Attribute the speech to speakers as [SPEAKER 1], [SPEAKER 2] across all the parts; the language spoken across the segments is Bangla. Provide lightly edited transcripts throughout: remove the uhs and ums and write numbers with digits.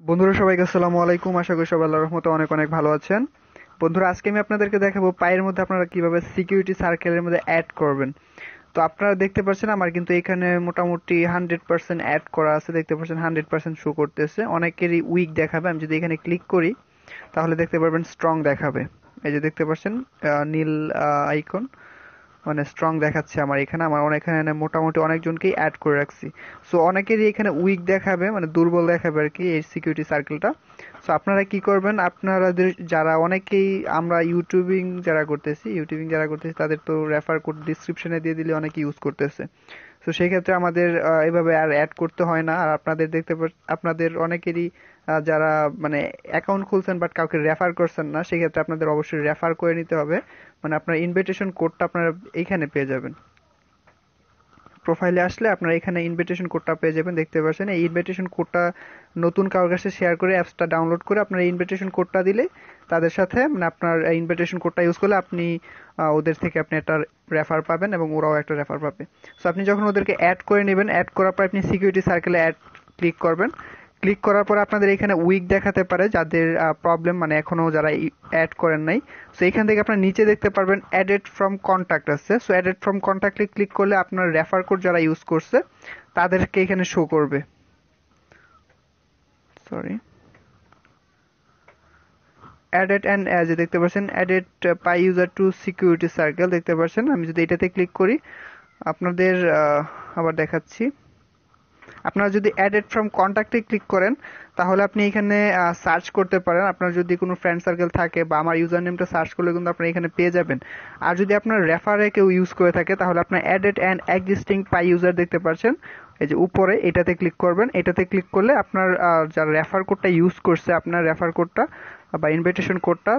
[SPEAKER 1] বন্ধুরা সবাইকে আসসালামু আলাইকুম। আশা করি সবাই আল্লাহর রহমতে অনেক অনেক ভালো আছেন। বন্ধুরা আজকে আমি আপনাদেরকে দেখাবো পায়ের মধ্যে আপনারা কিভাবে সিকিউরিটি সার্কেলের মধ্যে অ্যাড করবেন। তো আপনারা দেখতে পাচ্ছেন আমার কিন্তু এখানে মোটামুটি 100% অ্যাড করা আছে। দেখতে পাচ্ছেন 100% শো করতেছে। অনেকেরই উইক দেখাবে। আমি যদি এখানে ক্লিক করি তাহলে দেখতে পারবেন স্ট্রং দেখাবে। এই যে দেখতে পাচ্ছেন নীল আইকন, মানে স্ট্রং দেখাচ্ছে আমার এখানে। আমার এখানে মোটামুটি অনেকজনকেই অ্যাড করে রাখছি। সো অনেকেরই এখানে উইক দেখাবে, মানে দুর্বল দেখাবে আর কি এই সিকিউরিটি সার্কেলটা। সো আপনারা কি করবেন, আপনারা যারা অনেকেই আমরা ইউটিউবিং যারা করতেছি তাদের তো রেফার কোড ডিসক্রিপশনে দিয়ে দিলে অনেকে ইউজ করতেছে। তো সেই ক্ষেত্রে আমাদের এভাবে আর অ্যাড করতে হয় না। আর আপনাদের আপনাদের অনেকেরই যারা মানে অ্যাকাউন্ট খুলছেন বাট কাউকে রেফার করছেন না, সেক্ষেত্রে আপনাদের অবশ্যই রেফার করে নিতে হবে। মানে আপনার ইনভিটেশন কোডটা আপনারা এইখানে পেয়ে যাবেন। প্রোফাইলে আসলে আপনারা এখানে ইনভিটেশন কোডটা পেয়ে যাবেন। দেখতে পাচ্ছেন এই ইনভিটেশন কোডটা নতুন কারোর কাছে শেয়ার করে অ্যাপসটা ডাউনলোড করে আপনার ইনভিটেশন কোডটা দিলে তাদের সাথে, মানে আপনার ইনভিটেশন কোডটা ইউজ করলে আপনি ওদের থেকে আপনি একটা রেফার পাবেন এবং ওরাও একটা রেফার পাবে। সো আপনি যখন ওদেরকে অ্যাড করে নেবেন, অ্যাড করার পর আপনি সিকিউরিটি সার্কেলে অ্যাড ক্লিক করবেন। ক্লিক করার পর আপনাদের এখানে উইক দেখাতে পারে, যাদের প্রবলেম মানে এখনো যারা অ্যাড করেন নাই। সো এখান থেকে আপনার নিচে দেখতে পারবেন অ্যাডেড ফ্রম কন্ট্যাক্ট আছে। সো অ্যাডেড ফ্রম কন্ট্যাক্টে ক্লিক করলে আপনার রেফার কোড যারা ইউজ করছে তাদেরকে এখানে শো করবে। সরি, অ্যাডেড অ্যান্ড অ্যাজ দেখতে পাচ্ছেন added pi user to security circle দেখতে পাচ্ছেন। আমি যদি এটাতে ক্লিক করি আপনাদের আবার দেখাচ্ছি। আপনারা যদি অ্যাডেড ফ্রম কন্ট্যাক্টে ক্লিক করেন তাহলে আপনি এখানে সার্চ করতে পারেন। আপনার যদি কোনো ফ্রেন্ড সার্কেল থাকে বা আমার ইউজার নেমটা সার্চ করলে কিন্তু আপনারা এখানে পেয়ে যাবেন। আর যদি আপনার রেফারে কেউ ইউজ করে থাকে তাহলে আপনার added and existing pi user দেখতে পাচ্ছেন, এই যে উপরে এটাতে ক্লিক করবেন। এটাতে ক্লিক করলে আপনার যারা রেফার কোডটা ইউজ করছে, আপনার রেফার কোডটা বা ইনভিটেশন কোডটা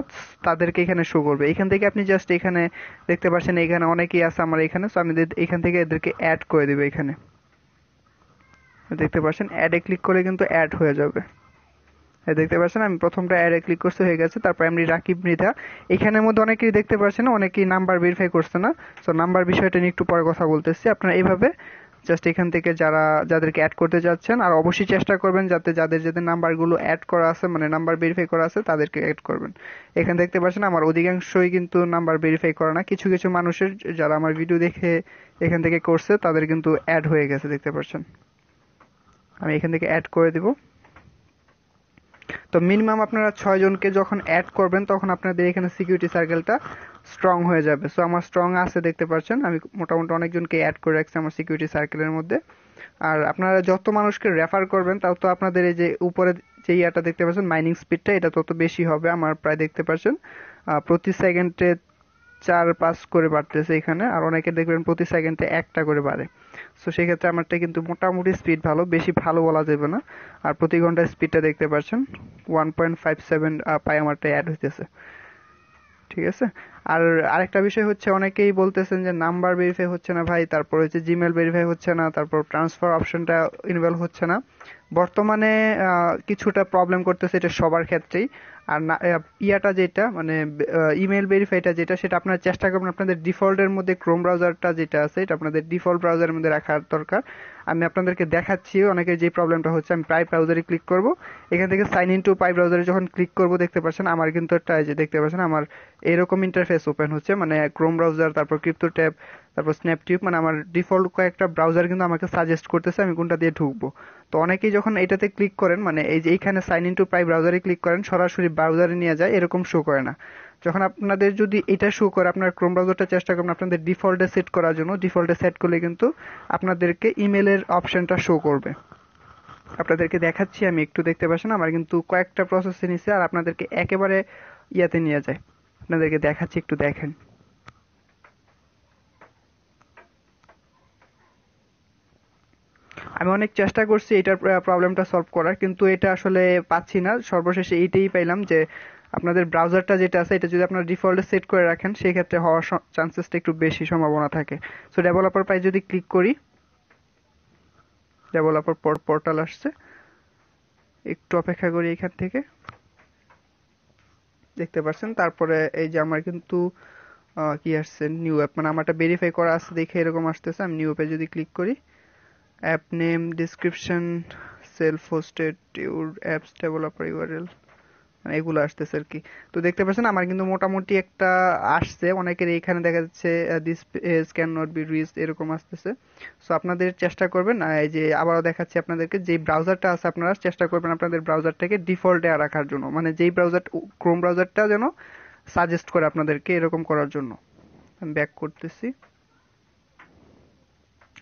[SPEAKER 1] তাদেরকে এখানে শো করবে। এখান থেকে আপনি জাস্ট এখানে দেখতে পাচ্ছেন এখানে অনেকেই আছে আমার এখানে। সো আমি এখান থেকে এদেরকে অ্যাড করে দেবো। এখানে দেখতে পাচ্ছেন অ্যাডে ক্লিক করে কিন্তু অ্যাড হয়ে যাবে। দেখতে পাচ্ছেন আমি প্রথমটা অ্যাডে ক্লিক করতে হয়ে গেছে। তারপর আমি রাকিব মৃধা, এখানের মধ্যে অনেকেই দেখতে পাচ্ছেন অনেকেই নাম্বার ভেরিফাই করছে না। সো নাম্বার বিষয়টা নিয়ে একটু পরে কথা বলতেছি। আপনারা এইভাবে জাস্ট এখান থেকে যাদেরকে অ্যাড করতে যাচ্ছেন, আর অবশ্যই চেষ্টা করবেন যাতে যাদের যাদের নাম্বারগুলো অ্যাড করা আছে, মানে নাম্বার ভেরিফাই করা আছে, তাদেরকে অ্যাড করবেন। এখানে দেখতে পাচ্ছেন আমার অধিকাংশই কিন্তু নাম্বার ভেরিফাই করা না। কিছু কিছু মানুষের যারা আমার ভিডিও দেখে এখান থেকে করছে তাদের কিন্তু অ্যাড হয়ে গেছে। দেখতে পাচ্ছেন আমি এখান থেকে অ্যাড করে দিব। তো মিনিমাম আপনারা 6 জনকে যখন অ্যাড করবেন তখন আপনাদের এখানে সিকিউরিটি সার্কেলটা স্ট্রং হয়ে যাবে। সো আমার স্ট্রং আছে দেখতে পাচ্ছেন। আমি মোটামুটি অনেকজনকে অ্যাড করে রাখছি আমার সিকিউরিটি সার্কেলের মধ্যে। আর আপনারা যত মানুষকে রেফার করবেন তত আপনাদের এই যে উপরে যে ইয়াটা দেখতে পাচ্ছেন মাইনিং স্পিডটা, এটা তত বেশি হবে। আমার প্রায় দেখতে পাচ্ছেন প্রতি সেকেন্ডে 4-5 করে বাড়তেছে এখানে। আর অনেকে দেখবেন প্রতি সেকেন্ডে 1টা করে বাড়ে। সো সেক্ষেত্রে আমারটা কিন্তু মোটামুটি স্পিড ভালো, বেশি ভালো বলা যাবে না। আর প্রতি ঘন্টায় স্পিডটা দেখতে পাচ্ছেন 1.57 পাই আমারটা অ্যাড হইতেছে। ঠিক আছে। আর আরেকটা বিষয় হচ্ছে অনেকেই বলতেছেন যে নাম্বার ভেরিফাই হচ্ছে না ভাই, তারপর হচ্ছে জিমেল ভেরিফাই হচ্ছে না, তারপর ট্রান্সফার অপশনটা ইনভলভ হচ্ছে না। বর্তমানে কিছুটা প্রবলেম করতেছে এটা সবার ক্ষেত্রেই। আর ইয়াটা যেটা মানে ইমেল ভেরিফাইটা যেটা, সেটা আপনারা চেষ্টা করবেন আপনাদের ডিফল্টের মধ্যে ক্রোম ব্রাউজারটা যেটা আছে এটা আপনাদের ডিফল্ট ব্রাউজারের মধ্যে রাখার দরকার। আমি আপনাদেরকে দেখাচ্ছি অনেকের যে প্রবলেমটা হচ্ছে। আমি প্রায় ব্রাউজারে ক্লিক করব, এখান থেকে সাইন ইন টু পাই ব্রাউজারে যখন ক্লিক করব দেখতে পাচ্ছেন আমার কিন্তু একটা যে দেখতে পাচ্ছেন আমার এরকম ইন্টারফেস ওপেন হচ্ছে, মানে ক্রোম ব্রাউজার, তারপর ক্রিপ্টো ট্যাব, তারপর স্ন্যাপটিউব, মানে আমার ডিফল্ট কয়েকটা ব্রাউজার কিন্তু আমাকে সাজেস্ট করতেছে আমি কোনটা দিয়ে ঢুকবো। তো অনেকেই যখন এটাতে ক্লিক করেন, মানে এই যে এইখানে সাইন ইন টু পাই ব্রাউজারে ক্লিক করেন, সরাসরি ব্রাউজারে নিয়ে যায়, এরকম শো করে না। যখন আপনাদের যদি এটা শো করে আপনার ক্রোম ব্রাউজারটা চেষ্টা করবেন আপনাদের ডিফল্টে সেট করার জন্য। ডিফল্টে সেট করলে কিন্তু আপনাদেরকে ইমেলের অপশনটা শো করবে। আপনাদেরকে দেখাচ্ছি আমি, একটু দেখতে পাচ্ছেন আমার কিন্তু কয়েকটা প্রসেসে নিছে আর আপনাদেরকে একেবারে ইয়াতে নিয়ে যায়। আপনাদেরকে দেখাচ্ছি, একটু দেখেন। আমি অনেক চেষ্টা করছি এটার প্রবলেমটা সলভ করার, কিন্তু এটা আসলে পাচ্ছি না। সর্বশেষে এইটাই পাইলাম যে আপনাদের ব্রাউজারটা যেটা আছে এটা যদি আপনারা ডিফল্টে সেট করে রাখেন সেই ক্ষেত্রে হওয়ার চান্সেসটা একটু বেশি সম্ভাবনা থাকে। সো ডেভেলপার পাই যদি ক্লিক করি, ডেভেলপার পোর্টাল আসছে, একটু অপেক্ষা করি এখান থেকে। দেখতে পাচ্ছেন তারপরে এই যে আমার কিন্তু কি আসছে, নিউ অ্যাপ, মানে আমারটা ভেরিফাই করা আছে দেখে এরকম আসতেছে। আমি নিউ অ্যাপে যদি ক্লিক করি, app name, description, self hosted your apps developer URL, মানে এগুলো আসতেছে আর কি। তো দেখতে পাচ্ছেন আমার কিন্তু মোটামুটি একটা আসছে, অনেকের এইখানে দেখা যাচ্ছে this page can not be reached এরকম আসতেছে। সো আপনাদের চেষ্টা করবেন এই যে আবারও দেখাচ্ছি আপনাদেরকে, যে ব্রাউজারটা আছে আপনারা চেষ্টা করবেন আপনাদের ব্রাউজারটাকে ডিফল্টে রাখার জন্য, মানে যেই ব্রাউজার ক্রোম ব্রাউজারটা যেন সাজেস্ট করে আপনাদেরকে এরকম করার জন্য। আমি ব্যাক করতেছি।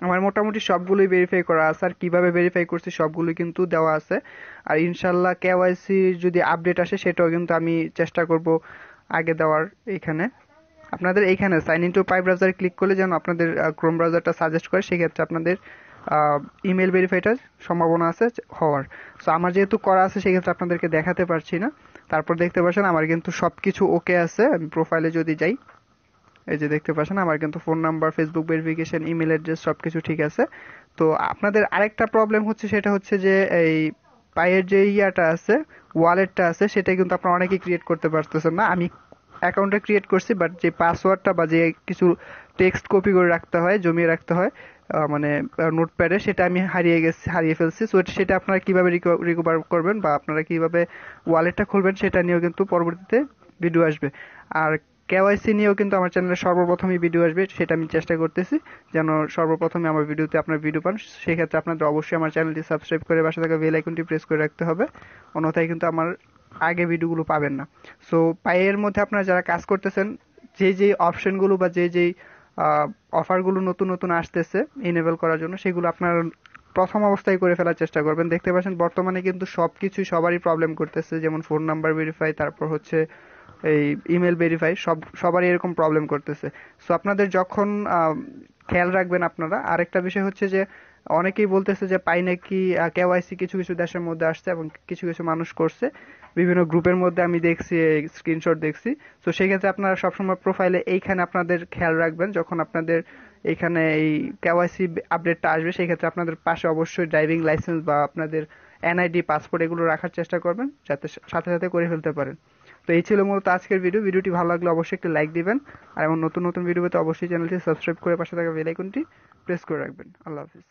[SPEAKER 1] আমার মোটামুটি সবগুলোই ভেরিফাই করা আছে, আর কিভাবে ভেরিফাই করছি সবগুলোই কিন্তু দেওয়া আছে। আর ইনশাল্লাহ কেওয়াইসি যদি আপডেট আসে সেটাও কিন্তু আমি চেষ্টা করব আগে দেওয়ার। এইখানে আপনাদের এইখানে সাইন ইন টু পাই ব্রাউজারে ক্লিক করলে যেন আপনাদের ক্রোম ব্রাউজারটা সাজেস্ট করে, সেক্ষেত্রে আপনাদের ইমেল ভেরিফাইটার সম্ভাবনা আছে হওয়ার। সো আমার যেহেতু করা আছে সেক্ষেত্রে আপনাদেরকে দেখাতে পারছি না। তারপর দেখতে পাচ্ছেন আমার কিন্তু সবকিছু ওকে আছে। আমি প্রোফাইলে যদি যাই, এই যে দেখতে পাচ্ছেন আমার কিন্তু phone number, Facebook verification, email address সবকিছু ঠিক আছে। তো আপনাদের আরেকটা প্রবলেম হচ্ছে, সেটা হচ্ছে যে এই পায়ের যে ইয়াটা আছে, ওয়ালেটটা আছে, সেটা কিন্তু আপনারা অনেকেই ক্রিয়েট করতে পারতেছেন না। আমি অ্যাকাউন্টটা ক্রিয়েট করছি, বাট যে পাসওয়ার্ডটা বা যে কিছু টেক্সট কপি করে রাখতে হয়, জমিয়ে রাখতে হয় মানে নোটপ্যাডে, সেটা আমি হারিয়ে ফেলছি। সো সেটা আপনারা কিভাবে রিকভার করবেন বা আপনারা কিভাবে ওয়ালেটটা খুলবেন সেটা নিয়েও কিন্তু পরবর্তীতে ভিডিও আসবে। আর কেওয়াইসি নিয়েও কিন্তু আমার চ্যানেলে সর্বপ্রথমই ভিডিও আসবে, সেটা আমি চেষ্টা করতেছি যেন সর্বপ্রথমে আমার ভিডিওতে আপনার ভিডিও পান। সেক্ষেত্রে আপনাদের অবশ্যই আমার চ্যানেলটি সাবস্ক্রাইব করে পাশে থাকা বেল আইকনটি প্রেস করে রাখতে হবে, অন্যথায় কিন্তু আমার আগে ভিডিওগুলো পাবেন না। সো পাইয়ের মধ্যে আপনারা যারা কাজ করতেছেন, যে অপশনগুলো বা যে অফারগুলো নতুন নতুন আসতেছে ইনেবল করার জন্য, সেগুলো আপনারা প্রথম অবস্থায় করে ফেলার চেষ্টা করবেন। দেখতে পাচ্ছেন বর্তমানে কিন্তু সবকিছুই সবারই প্রবলেম করতেছে, যেমন ফোন নাম্বার ভেরিফাই, তারপর হচ্ছে এই ইমেল ভেরিফাই, সবারই এরকম প্রবলেম করতেছে। সো আপনাদের যখন খেয়াল রাখবেন আপনারা। আরেকটা বিষয় হচ্ছে যে অনেকেই বলতেছে যে পাই নাকি কেওয়াইসি কিছু কিছু দেশের মধ্যে আসছে এবং কিছু কিছু মানুষ করছে, বিভিন্ন গ্রুপের মধ্যে আমি দেখছি, স্ক্রিনশট দেখছি। তো সেক্ষেত্রে আপনারা সবসময় প্রোফাইলে এইখানে আপনাদের খেয়াল রাখবেন, যখন আপনাদের এইখানে এই কেওয়াইসি আপডেটটা আসবে সেক্ষেত্রে আপনাদের পাশে অবশ্যই ড্রাইভিং লাইসেন্স বা আপনাদের এনআইডি, পাসপোর্ট এগুলো রাখার চেষ্টা করবেন, যাতে সাথে সাথে করে ফেলতে পারেন। তো এই ছিল মূলত আজকের ভিডিওটি ভালো লাগলে অবশ্যই একটি লাইক দিবেন, আর এমন নতুন নতুন ভিডিও পেতে অবশ্যই চ্যানেলটি সাবস্ক্রাইব করে পাশে থাকা বেল আইকনটি প্রেস করে রাখবেন। আল্লাহ হাফিজ।